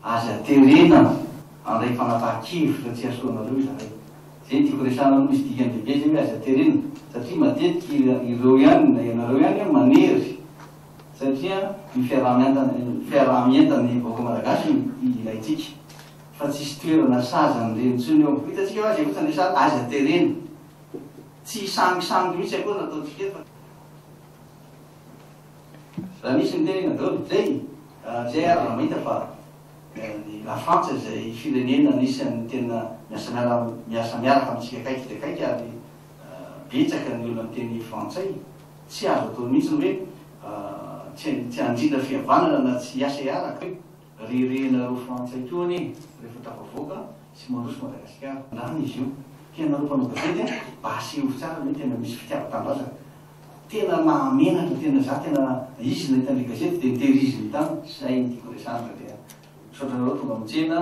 aza terenana andray fanapahan-kevitra tsy asoanareo izahay. Zay tiako resana aloha misy dikany lehibe zay hoe aza terenina satria matetika ireo ihany na ianareo ihany manery satria ny fiaraha-mientana ny vahoaka malagasy ilaitsika fa tsisy toerana saza nireny intsony eo. Hitatsika azy efa resana aza terenina tsy sangisangy mihitsy akoa nataotsika eto. Raha misy ny tenena daholo zay zay ary raha mahita fa ny La Frantsa zay firenena anisan'ny tena miasa miaraka amitsika kaiky dia kaiky ary betsaka ny olona miteny frantsay tsy azo atao mihitsy hoe tsy andrindra fihavanana na tsy asa iaraka rerenareo frantsay koa anie rehefa tafavoaka sy mandroso Madagasikara lany izy io tianareo mpanao gazety mba aseho tsara hoe tena misy fitiava-tanindrazana tena mahamenatra tena za tena izy na hitan'le gazety dia nitehiriziny tany zay ny tiako resana dia misaotranareo tonga mitsena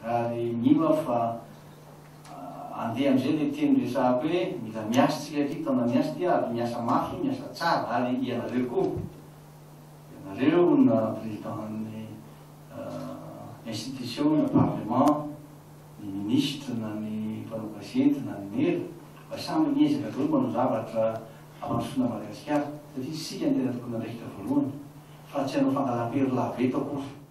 ary mino aho fa andeha am'izay le teny resahako hoe mila miasa tsika aty taona miasa ty ary miasa mafy miasa tsara ary ianareo koa ianareo na présiden'ny institution na parlement ny ministre na ny mpanao gazety na ny maire mba samy miezaka daholo manao zavatra ampandrosoana Madagasikara satria sika ny tena tokony andraikitra voalohany fa tsy hanao fangalam-pery lava eto akory.